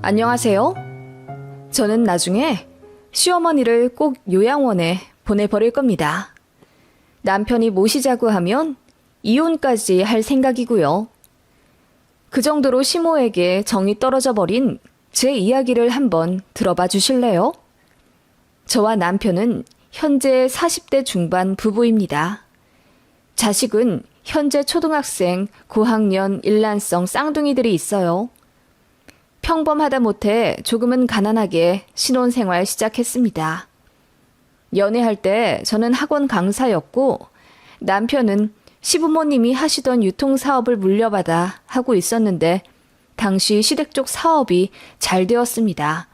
안녕하세요. 저는 나중에 시어머니를 꼭 요양원에 보내버릴 겁니다. 남편이 모시자고 하면 이혼까지 할 생각이고요. 그 정도로 시모에게 정이 떨어져 버린 제 이야기를 한번 들어봐 주실래요? 저와 남편은 현재 40대 중반 부부입니다. 자식은 현재 초등학생, 고학년, 일란성 쌍둥이들이 있어요. 평범하다 못해 조금은 가난하게 신혼생활 시작했습니다. 연애할 때 저는 학원 강사였고 남편은 시부모님이 하시던 유통사업을 물려받아 하고 있었는데 당시 시댁 쪽 사업이 잘 되었습니다.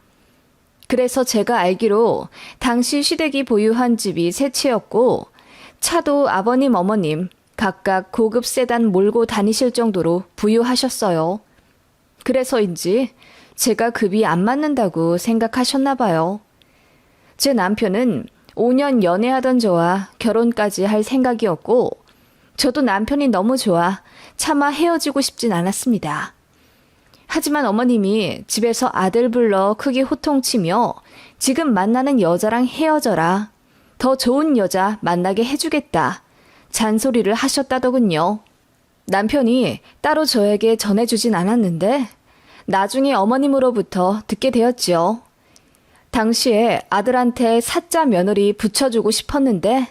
그래서 제가 알기로 당시 시댁이 보유한 집이 세 채였고 차도 아버님, 어머님 각각 고급 세단 몰고 다니실 정도로 부유하셨어요. 그래서인지 제가 급이 안 맞는다고 생각하셨나 봐요. 제 남편은 5년 연애하던 저와 결혼까지 할 생각이었고 저도 남편이 너무 좋아 차마 헤어지고 싶진 않았습니다. 하지만 어머님이 집에서 아들 불러 크게 호통치며 지금 만나는 여자랑 헤어져라. 더 좋은 여자 만나게 해주겠다. 잔소리를 하셨다더군요. 남편이 따로 저에게 전해주진 않았는데 나중에 어머님으로부터 듣게 되었지요. 당시에 아들한테 사자 며느리 붙여주고 싶었는데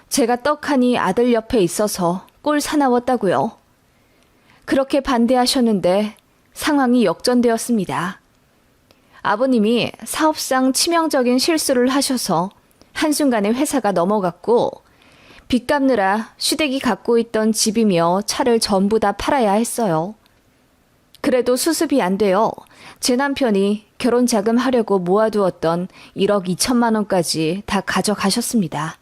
제가 떡하니 아들 옆에 있어서 꼴 사나웠다고요. 그렇게 반대하셨는데 상황이 역전되었습니다. 아버님이 사업상 치명적인 실수를 하셔서 한순간에 회사가 넘어갔고 빚 갚느라 시댁이 갖고 있던 집이며 차를 전부 다 팔아야 했어요. 그래도 수습이 안 되어 제 남편이 결혼 자금 하려고 모아두었던 1억 2천만 원까지 다 가져가셨습니다.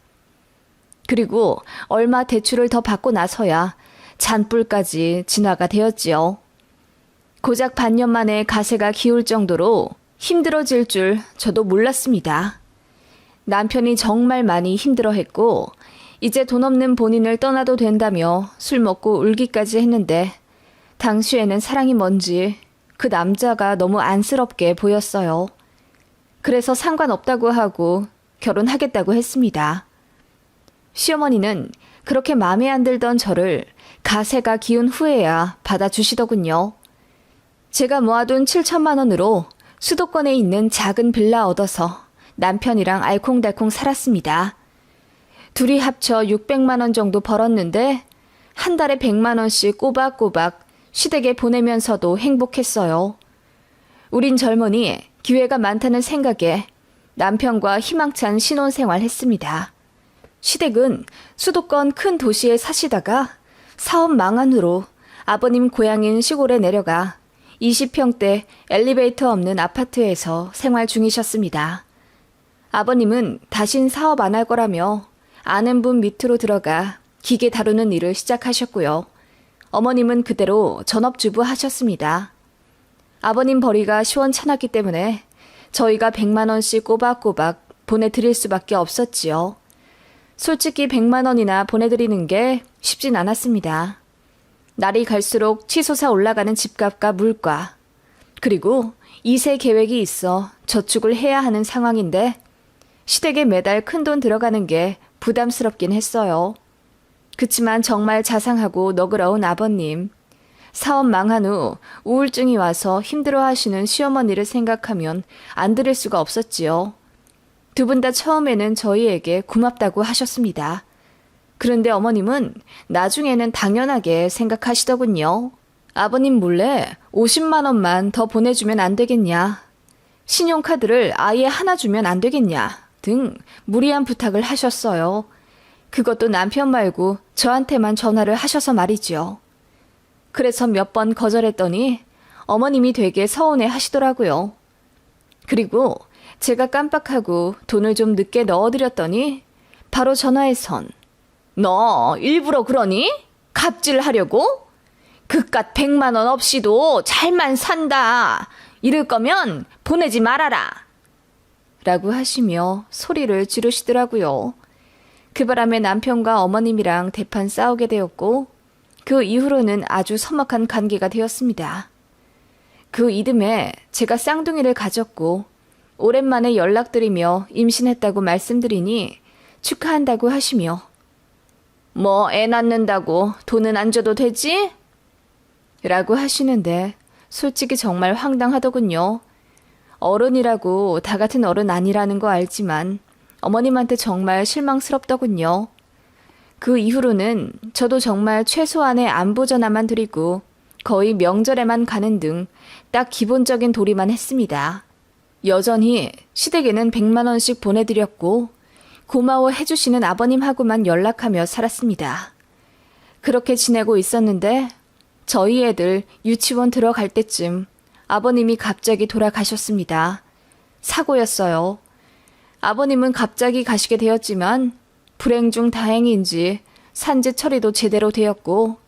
그리고 얼마 대출을 더 받고 나서야 잔불까지 진화가 되었지요. 고작 반년 만에 가세가 기울 정도로 힘들어질 줄 저도 몰랐습니다. 남편이 정말 많이 힘들어했고 이제 돈 없는 본인을 떠나도 된다며 술 먹고 울기까지 했는데 당시에는 사랑이 뭔지 그 남자가 너무 안쓰럽게 보였어요. 그래서 상관없다고 하고 결혼하겠다고 했습니다. 시어머니는 그렇게 마음에 안 들던 저를 가세가 기운 후에야 받아주시더군요. 제가 모아둔 7천만 원으로 수도권에 있는 작은 빌라 얻어서 남편이랑 알콩달콩 살았습니다. 둘이 합쳐 600만 원 정도 벌었는데 한 달에 100만 원씩 꼬박꼬박 시댁에 보내면서도 행복했어요. 우린 젊으니 기회가 많다는 생각에 남편과 희망찬 신혼생활 했습니다. 시댁은 수도권 큰 도시에 사시다가 사업 망한 후로 아버님 고향인 시골에 내려가 20평대 엘리베이터 없는 아파트에서 생활 중이셨습니다. 아버님은 다신 사업 안 할 거라며 아는 분 밑으로 들어가 기계 다루는 일을 시작하셨고요. 어머님은 그대로 전업주부 하셨습니다. 아버님 벌이가 시원찮았기 때문에 저희가 100만 원씩 꼬박꼬박 보내드릴 수밖에 없었지요. 솔직히 100만 원이나 보내드리는 게 쉽진 않았습니다. 날이 갈수록 치솟아 올라가는 집값과 물가, 그리고 2세 계획이 있어 저축을 해야 하는 상황인데 시댁에 매달 큰돈 들어가는 게 부담스럽긴 했어요. 그치만 정말 자상하고 너그러운 아버님, 사업 망한 후 우울증이 와서 힘들어하시는 시어머니를 생각하면 안 드릴 수가 없었지요. 두 분 다 처음에는 저희에게 고맙다고 하셨습니다. 그런데 어머님은 나중에는 당연하게 생각하시더군요. 아버님 몰래 50만 원만 더 보내주면 안 되겠냐, 신용카드를 아예 하나 주면 안 되겠냐 등 무리한 부탁을 하셨어요. 그것도 남편 말고 저한테만 전화를 하셔서 말이지요. 그래서 몇 번 거절했더니 어머님이 되게 서운해 하시더라고요. 그리고 제가 깜빡하고 돈을 좀 늦게 넣어드렸더니 바로 전화해선 너 일부러 그러니? 갑질하려고? 그깟 100만 원 없이도 잘만 산다. 이럴 거면 보내지 말아라. 라고 하시며 소리를 지르시더라고요. 그 바람에 남편과 어머님이랑 대판 싸우게 되었고 그 이후로는 아주 서먹한 관계가 되었습니다. 그 이듬해 제가 쌍둥이를 가졌고 오랜만에 연락드리며 임신했다고 말씀드리니 축하한다고 하시며 뭐 애 낳는다고 돈은 안 줘도 되지? 라고 하시는데 솔직히 정말 황당하더군요. 어른이라고 다 같은 어른 아니라는 거 알지만 어머님한테 정말 실망스럽더군요. 그 이후로는 저도 정말 최소한의 안부 전화만 드리고 거의 명절에만 가는 등 딱 기본적인 도리만 했습니다. 여전히 시댁에는 100만 원씩 보내드렸고 고마워해 주시는 아버님하고만 연락하며 살았습니다. 그렇게 지내고 있었는데 저희 애들 유치원 들어갈 때쯤 아버님이 갑자기 돌아가셨습니다. 사고였어요. 아버님은 갑자기 가시게 되었지만 불행 중 다행인지 산재 처리도 제대로 되었고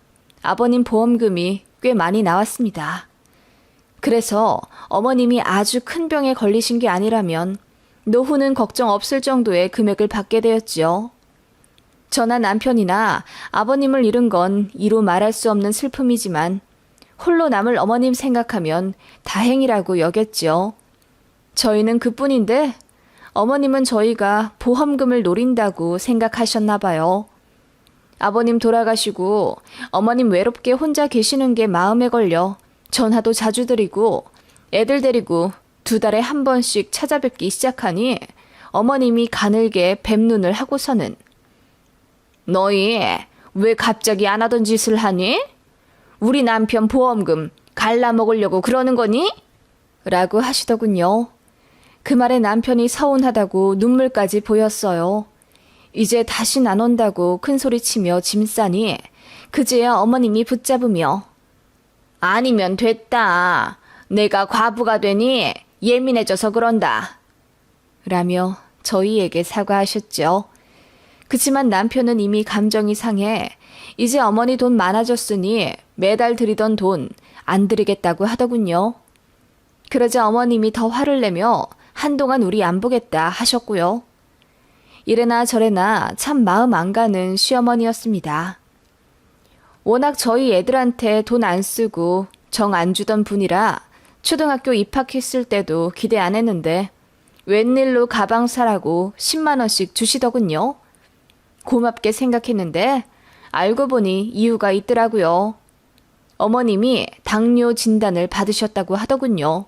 아버님 보험금이 꽤 많이 나왔습니다. 그래서 어머님이 아주 큰 병에 걸리신 게 아니라면 노후는 걱정 없을 정도의 금액을 받게 되었지요. 저나 남편이나 아버님을 잃은 건 이루 말할 수 없는 슬픔이지만 홀로 남을 어머님 생각하면 다행이라고 여겼죠. 저희는 그뿐인데 어머님은 저희가 보험금을 노린다고 생각하셨나 봐요. 아버님 돌아가시고 어머님 외롭게 혼자 계시는 게 마음에 걸려 전화도 자주 드리고 애들 데리고 2달에 한 번씩 찾아뵙기 시작하니 어머님이 가늘게 뱀눈을 하고서는 너희 왜 갑자기 안 하던 짓을 하니? 우리 남편 보험금 갈라먹으려고 그러는 거니? 라고 하시더군요. 그 말에 남편이 서운하다고 눈물까지 보였어요. 이제 다신 안 온다고 큰소리치며 짐 싸니 그제야 어머님이 붙잡으며 아니면 됐다. 내가 과부가 되니 예민해져서 그런다. 라며 저희에게 사과하셨죠. 그치만 남편은 이미 감정이 상해 이제 어머니 돈 많아졌으니 매달 드리던 돈 안 드리겠다고 하더군요. 그러자 어머님이 더 화를 내며 한동안 우리 안 보겠다 하셨고요. 이래나 저래나 참 마음 안 가는 시어머니였습니다. 워낙 저희 애들한테 돈 안 쓰고 정 안 주던 분이라 초등학교 입학했을 때도 기대 안 했는데 웬일로 가방 사라고 10만 원씩 주시더군요. 고맙게 생각했는데 알고 보니 이유가 있더라고요. 어머님이 당뇨 진단을 받으셨다고 하더군요.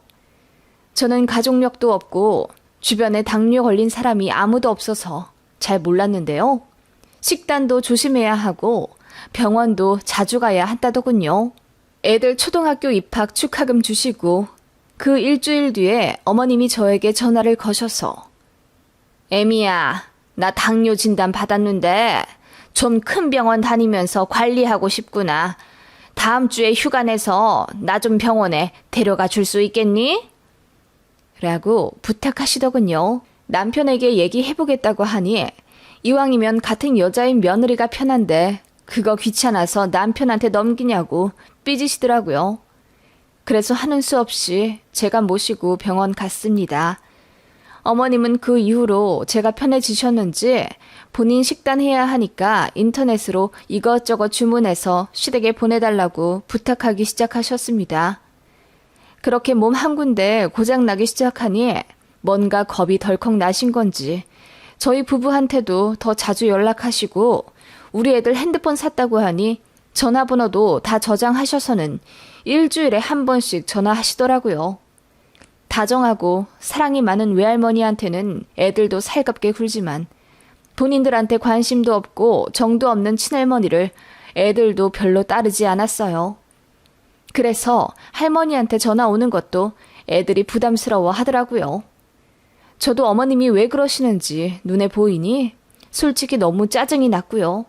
저는 가족력도 없고 주변에 당뇨 걸린 사람이 아무도 없어서 잘 몰랐는데요. 식단도 조심해야 하고 병원도 자주 가야 한다더군요. 애들 초등학교 입학 축하금 주시고 그 일주일 뒤에 어머님이 저에게 전화를 거셔서 애미야, 나 당뇨 진단 받았는데 좀 큰 병원 다니면서 관리하고 싶구나. 다음 주에 휴가 내서 나 좀 병원에 데려가 줄 수 있겠니? 라고 부탁하시더군요. 남편에게 얘기해보겠다고 하니 이왕이면 같은 여자인 며느리가 편한데 그거 귀찮아서 남편한테 넘기냐고 삐지시더라고요. 그래서 하는 수 없이 제가 모시고 병원 갔습니다. 어머님은 그 이후로 제가 편해지셨는지 본인 식단해야 하니까 인터넷으로 이것저것 주문해서 시댁에 보내달라고 부탁하기 시작하셨습니다. 그렇게 몸 한 군데 고장나기 시작하니 뭔가 겁이 덜컥 나신 건지 저희 부부한테도 더 자주 연락하시고 우리 애들 핸드폰 샀다고 하니 전화번호도 다 저장하셔서는 일주일에 한 번씩 전화하시더라고요. 다정하고 사랑이 많은 외할머니한테는 애들도 살갑게 굴지만 본인들한테 관심도 없고 정도 없는 친할머니를 애들도 별로 따르지 않았어요. 그래서 할머니한테 전화 오는 것도 애들이 부담스러워 하더라고요. 저도 어머님이 왜 그러시는지 눈에 보이니 솔직히 너무 짜증이 났고요.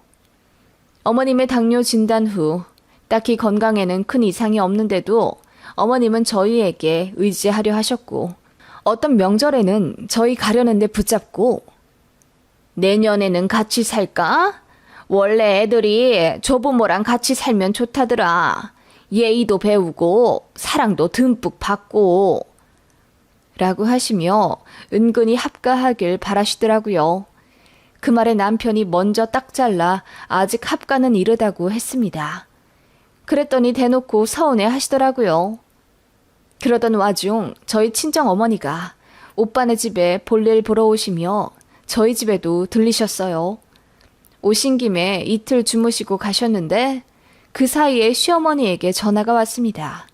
어머님의 당뇨 진단 후 딱히 건강에는 큰 이상이 없는데도 어머님은 저희에게 의지하려 하셨고 어떤 명절에는 저희 가려는데 붙잡고 내년에는 같이 살까? 원래 애들이 조부모랑 같이 살면 좋다더라. 예의도 배우고 사랑도 듬뿍 받고 라고 하시며 은근히 합가하길 바라시더라고요. 그 말에 남편이 먼저 딱 잘라 아직 합가는 이르다고 했습니다. 그랬더니 대놓고 서운해 하시더라고요. 그러던 와중 저희 친정 어머니가 오빠네 집에 볼일 보러 오시며 저희 집에도 들리셨어요. 오신 김에 이틀 주무시고 가셨는데 그 사이에 시어머니에게 전화가 왔습니다.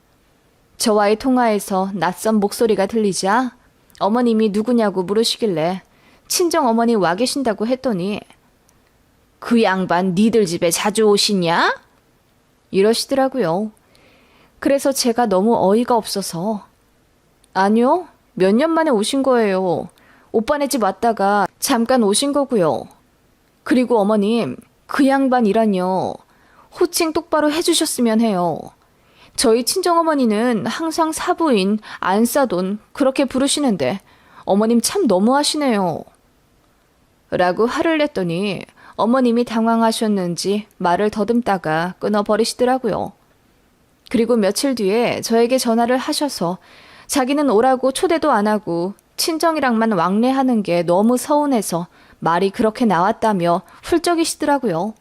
저와의 통화에서 낯선 목소리가 들리자 어머님이 누구냐고 물으시길래 친정어머니 와 계신다고 했더니 그 양반 니들 집에 자주 오시냐? 이러시더라고요. 그래서 제가 너무 어이가 없어서 아니요, 몇 년 만에 오신 거예요. 오빠네 집 왔다가 잠깐 오신 거고요. 그리고 어머님, 그 양반이라뇨. 호칭 똑바로 해주셨으면 해요. 저희 친정어머니는 항상 사부인, 안싸돈 그렇게 부르시는데 어머님 참 너무하시네요. 라고 화를 냈더니 어머님이 당황하셨는지 말을 더듬다가 끊어버리시더라고요. 그리고 며칠 뒤에 저에게 전화를 하셔서 자기는 오라고 초대도 안 하고 친정이랑만 왕래하는 게 너무 서운해서 말이 그렇게 나왔다며 훌쩍이시더라고요.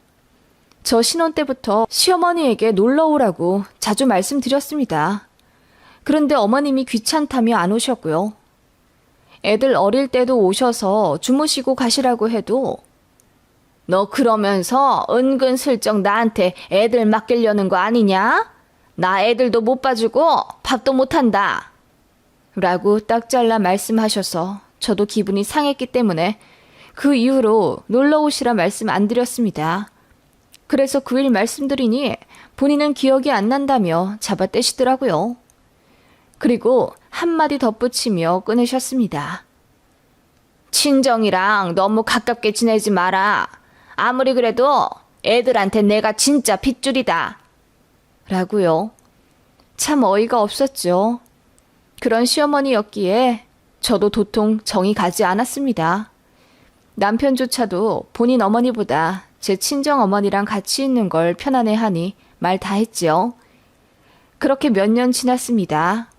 저 신혼 때부터 시어머니에게 놀러 오라고 자주 말씀드렸습니다. 그런데 어머님이 귀찮다며 안 오셨고요. 애들 어릴 때도 오셔서 주무시고 가시라고 해도 너 그러면서 은근슬쩍 나한테 애들 맡기려는 거 아니냐? 나 애들도 못 봐주고 밥도 못한다. 라고 딱 잘라 말씀하셔서 저도 기분이 상했기 때문에 그 이후로 놀러 오시라 말씀 안 드렸습니다. 그래서 그 일 말씀드리니 본인은 기억이 안 난다며 잡아떼시더라고요. 그리고 한마디 덧붙이며 끊으셨습니다. 친정이랑 너무 가깝게 지내지 마라. 아무리 그래도 애들한테 내가 진짜 핏줄이다. 라고요. 참 어이가 없었죠. 그런 시어머니였기에 저도 도통 정이 가지 않았습니다. 남편조차도 본인 어머니보다 제 친정 어머니랑 같이 있는 걸 편안해하니 말 다 했지요. 그렇게 몇 년 지났습니다.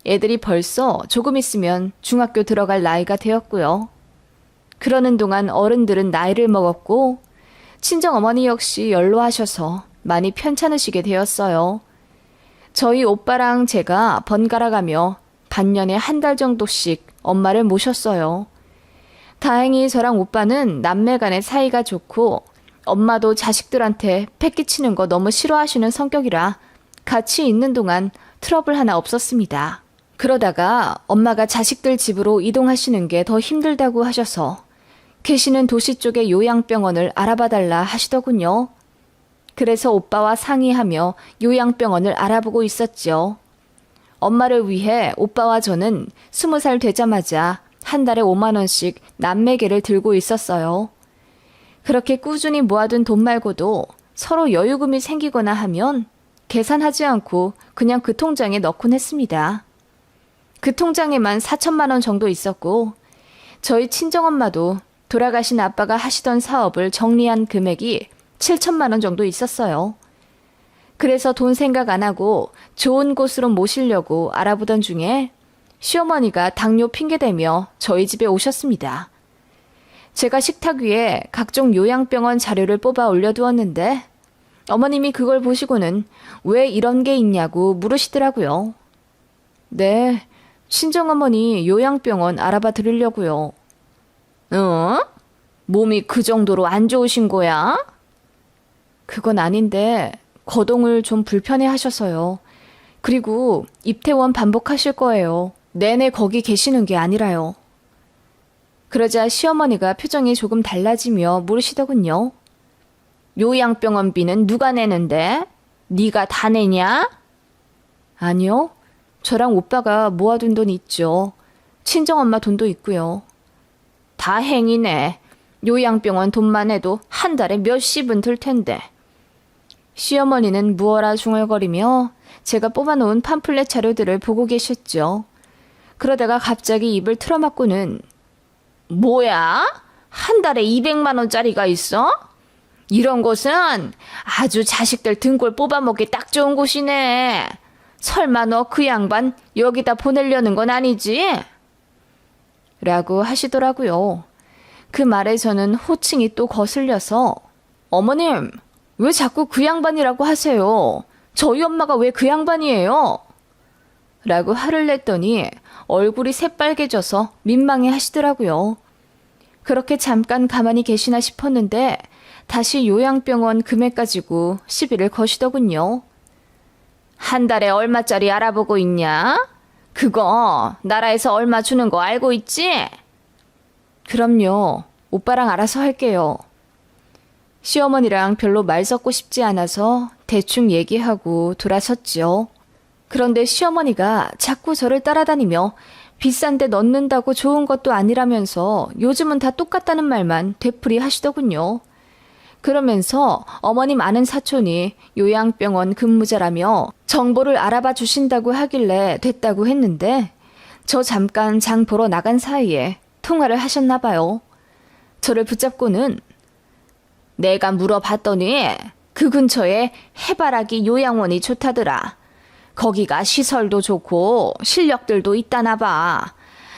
애들이 벌써 조금 있으면 중학교 들어갈 나이가 되었고요. 그러는 동안 어른들은 나이를 먹었고 친정 어머니 역시 연로하셔서 많이 편찮으시게 되었어요. 저희 오빠랑 제가 번갈아가며 반년에 한 달 정도씩 엄마를 모셨어요. 다행히 저랑 오빠는 남매 간의 사이가 좋고 엄마도 자식들한테 패기치는 거 너무 싫어하시는 성격이라 같이 있는 동안 트러블 하나 없었습니다. 그러다가 엄마가 자식들 집으로 이동하시는 게 더 힘들다고 하셔서 계시는 도시 쪽의 요양병원을 알아봐달라 하시더군요. 그래서 오빠와 상의하며 요양병원을 알아보고 있었죠. 엄마를 위해 오빠와 저는 20살 되자마자 한 달에 5만 원씩 남매계를 들고 있었어요. 그렇게 꾸준히 모아둔 돈 말고도 서로 여유금이 생기거나 하면 계산하지 않고 그냥 그 통장에 넣곤 했습니다. 그 통장에만 4천만 원 정도 있었고 저희 친정엄마도 돌아가신 아빠가 하시던 사업을 정리한 금액이 7천만 원 정도 있었어요. 그래서 돈 생각 안 하고 좋은 곳으로 모시려고 알아보던 중에 시어머니가 당뇨 핑계대며 저희 집에 오셨습니다. 제가 식탁 위에 각종 요양병원 자료를 뽑아 올려두었는데 어머님이 그걸 보시고는 왜 이런 게 있냐고 물으시더라고요. 네, 친정어머니 요양병원 알아봐 드리려고요. 몸이 그 정도로 안 좋으신 거야? 그건 아닌데 거동을 좀 불편해 하셔서요. 그리고 입퇴원 반복하실 거예요. 내내 거기 계시는 게 아니라요. 그러자 시어머니가 표정이 조금 달라지며 물으시더군요. 요양병원비는 누가 내는데? 네가 다 내냐? 아니요. 저랑 오빠가 모아둔 돈 있죠. 친정엄마 돈도 있고요. 다행이네. 요양병원 돈만 해도 한 달에 몇십은 들 텐데. 시어머니는 무어라 중얼거리며 제가 뽑아놓은 팜플렛 자료들을 보고 계셨죠. 그러다가 갑자기 입을 틀어막고는 뭐야? 한 달에 200만 원짜리가 있어? 이런 곳은 아주 자식들 등골 뽑아먹기 딱 좋은 곳이네. 설마 너 그 양반 여기다 보내려는 건 아니지? 라고 하시더라고요. 그 말에 저는 호칭이 또 거슬려서 어머님, 왜 자꾸 그 양반이라고 하세요? 저희 엄마가 왜 그 양반이에요? 라고 화를 냈더니 얼굴이 새빨개져서 민망해 하시더라고요. 그렇게 잠깐 가만히 계시나 싶었는데 다시 요양병원 금액 가지고 시비를 거시더군요. 한 달에 얼마짜리 알아보고 있냐? 그거 나라에서 얼마 주는 거 알고 있지? 그럼요. 오빠랑 알아서 할게요. 시어머니랑 별로 말 섞고 싶지 않아서 대충 얘기하고 돌아섰지요. 그런데 시어머니가 자꾸 저를 따라다니며 비싼 데 넣는다고 좋은 것도 아니라면서 요즘은 다 똑같다는 말만 되풀이 하시더군요. 그러면서 어머님 아는 사촌이 요양병원 근무자라며 정보를 알아봐 주신다고 하길래 됐다고 했는데 저 잠깐 장 보러 나간 사이에 통화를 하셨나 봐요. 저를 붙잡고는 내가 물어봤더니 그 근처에 해바라기 요양원이 좋다더라. 거기가 시설도 좋고 실력들도 있다나 봐.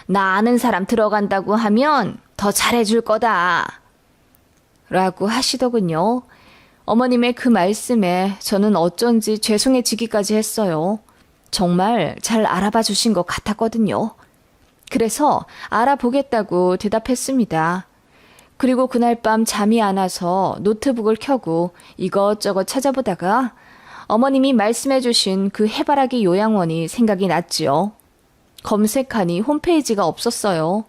나 아는 사람 들어간다고 하면 더 잘해줄 거다. 라고 하시더군요. 어머님의 그 말씀에 저는 어쩐지 죄송해지기까지 했어요. 정말 잘 알아봐 주신 것 같았거든요. 그래서 알아보겠다고 대답했습니다. 그리고 그날 밤 잠이 안 와서 노트북을 켜고 이것저것 찾아보다가 어머님이 말씀해 주신 그 해바라기 요양원이 생각이 났지요. 검색하니 홈페이지가 없었어요.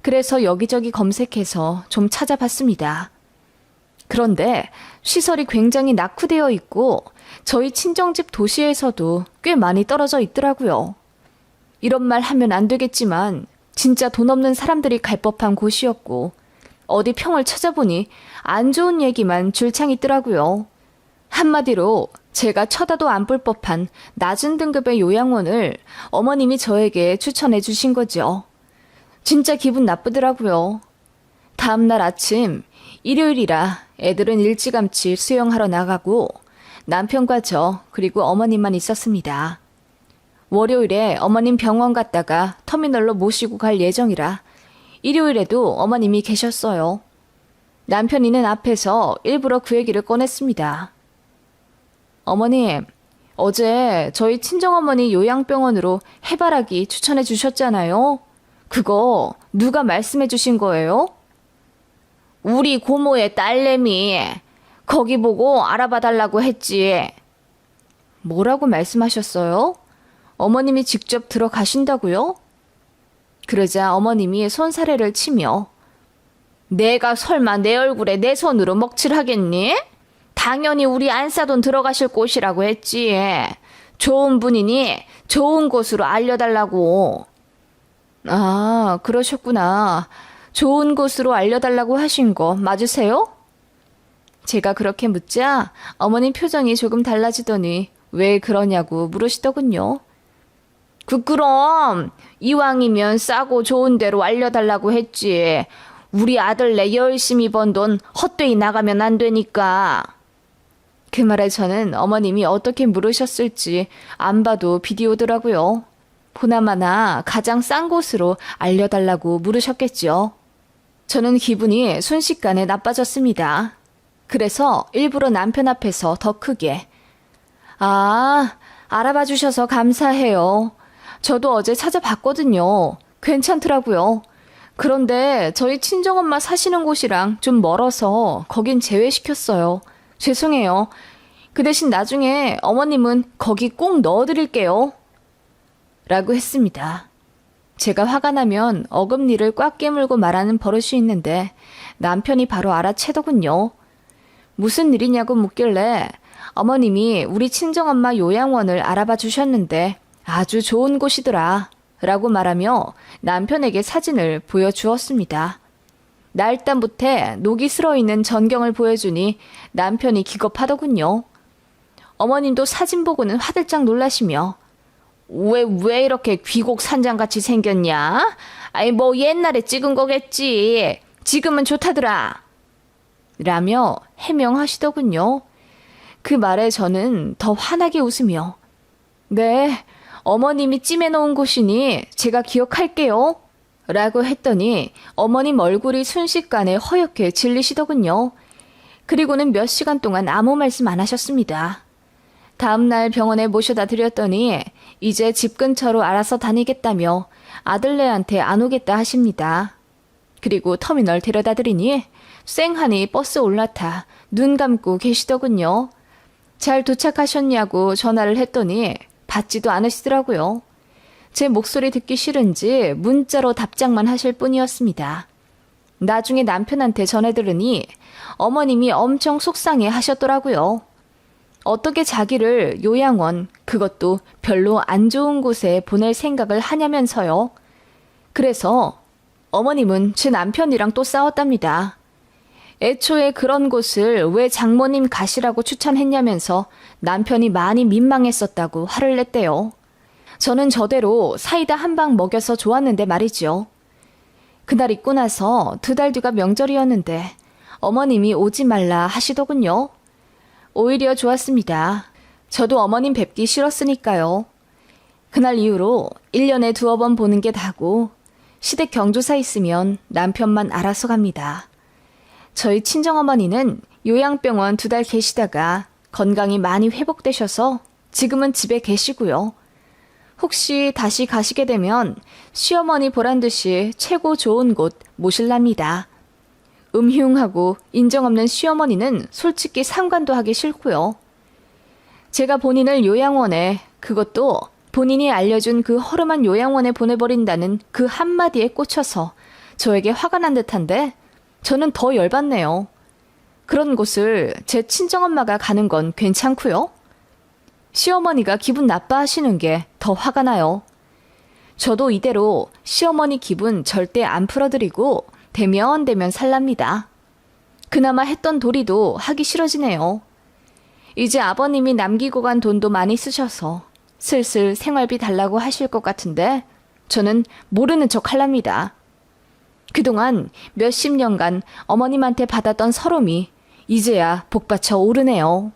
그래서 여기저기 검색해서 좀 찾아봤습니다. 그런데 시설이 굉장히 낙후되어 있고 저희 친정집 도시에서도 꽤 많이 떨어져 있더라고요. 이런 말 하면 안 되겠지만 진짜 돈 없는 사람들이 갈 법한 곳이었고 어디 평을 찾아보니 안 좋은 얘기만 줄창 있더라고요. 한마디로 제가 쳐다도 안 볼 법한 낮은 등급의 요양원을 어머님이 저에게 추천해 주신 거죠. 진짜 기분 나쁘더라고요. 다음날 아침 일요일이라 애들은 일찌감치 수영하러 나가고 남편과 저 그리고 어머님만 있었습니다. 월요일에 어머님 병원 갔다가 터미널로 모시고 갈 예정이라 일요일에도 어머님이 계셨어요. 남편이는 앞에서 일부러 그 얘기를 꺼냈습니다. 어머님, 어제 저희 친정어머니 요양병원으로 해바라기 추천해 주셨잖아요. 그거 누가 말씀해 주신 거예요? 우리 고모의 딸내미. 거기 보고 알아봐 달라고 했지. 뭐라고 말씀하셨어요? 어머님이 직접 들어가신다고요? 그러자 어머님이 손사래를 치며 내가 설마 내 얼굴에 내 손으로 먹칠하겠니? 당연히 우리 안사돈 들어가실 곳이라고 했지. 좋은 분이니 좋은 곳으로 알려달라고. 아, 그러셨구나. 좋은 곳으로 알려달라고 하신 거 맞으세요? 제가 그렇게 묻자 어머님 표정이 조금 달라지더니 왜 그러냐고 물으시더군요. 그럼 이왕이면 싸고 좋은 데로 알려달라고 했지. 우리 아들네 열심히 번 돈 헛되이 나가면 안 되니까. 그 말에 저는 어머님이 어떻게 물으셨을지 안 봐도 비디오더라고요. 보나마나 가장 싼 곳으로 알려달라고 물으셨겠죠. 저는 기분이 순식간에 나빠졌습니다. 그래서 일부러 남편 앞에서 더 크게 알아봐 주셔서 감사해요. 저도 어제 찾아봤거든요. 괜찮더라고요. 그런데 저희 친정엄마 사시는 곳이랑 좀 멀어서 거긴 제외시켰어요. 죄송해요. 그 대신 나중에 어머님은 거기 꼭 넣어드릴게요. 라고 했습니다. 제가 화가 나면 어금니를 꽉 깨물고 말하는 버릇이 있는데 남편이 바로 알아채더군요. 무슨 일이냐고 묻길래 어머님이 우리 친정엄마 요양원을 알아봐 주셨는데 아주 좋은 곳이더라 라고 말하며 남편에게 사진을 보여주었습니다. 날땀부터 녹이 슬어있는 전경을 보여주니 남편이 기겁하더군요. 어머님도 사진 보고는 화들짝 놀라시며 왜 이렇게 귀곡 산장같이 생겼냐? 아니 뭐 옛날에 찍은 거겠지. 지금은 좋다더라. 라며 해명하시더군요. 그 말에 저는 더 환하게 웃으며 네, 어머님이 찜해놓은 곳이니 제가 기억할게요. 라고 했더니 어머님 얼굴이 순식간에 허옇게 질리시더군요. 그리고는 몇 시간 동안 아무 말씀 안 하셨습니다. 다음날 병원에 모셔다 드렸더니 이제 집 근처로 알아서 다니겠다며 아들네한테 안 오겠다 하십니다. 그리고 터미널 데려다 드리니 쌩하니 버스 올라타 눈 감고 계시더군요. 잘 도착하셨냐고 전화를 했더니 받지도 않으시더라고요. 제 목소리 듣기 싫은지 문자로 답장만 하실 뿐이었습니다. 나중에 남편한테 전해 들으니 어머님이 엄청 속상해 하셨더라고요. 어떻게 자기를 요양원, 그것도 별로 안 좋은 곳에 보낼 생각을 하냐면서요. 그래서 어머님은 제 남편이랑 또 싸웠답니다. 애초에 그런 곳을 왜 장모님 가시라고 추천했냐면서 남편이 많이 민망했었다고 화를 냈대요. 저는 저대로 사이다 한 방 먹여서 좋았는데 말이죠. 그날 있고 나서 2달 뒤가 명절이었는데 어머님이 오지 말라 하시더군요. 오히려 좋았습니다. 저도 어머님 뵙기 싫었으니까요. 그날 이후로 1년에 2번 보는 게 다고 시댁 경조사 있으면 남편만 알아서 갑니다. 저희 친정어머니는 요양병원 2달 계시다가 건강이 많이 회복되셔서 지금은 집에 계시고요. 혹시 다시 가시게 되면 시어머니 보란 듯이 최고 좋은 곳 모실랍니다. 음흉하고 인정 없는 시어머니는 솔직히 상관도 하기 싫고요. 제가 본인을 요양원에, 그것도 본인이 알려준 그 허름한 요양원에 보내버린다는 그 한마디에 꽂혀서 저에게 화가 난 듯한데 저는 더 열받네요. 그런 곳을 제 친정엄마가 가는 건 괜찮고요. 시어머니가 기분 나빠하시는 게 더 화가 나요. 저도 이대로 시어머니 기분 절대 안 풀어드리고 대면 살랍니다. 그나마 했던 도리도 하기 싫어지네요. 이제 아버님이 남기고 간 돈도 많이 쓰셔서 슬슬 생활비 달라고 하실 것 같은데 저는 모르는 척 할랍니다. 그동안 몇십 년간 어머님한테 받았던 서름이 이제야 복받쳐 오르네요.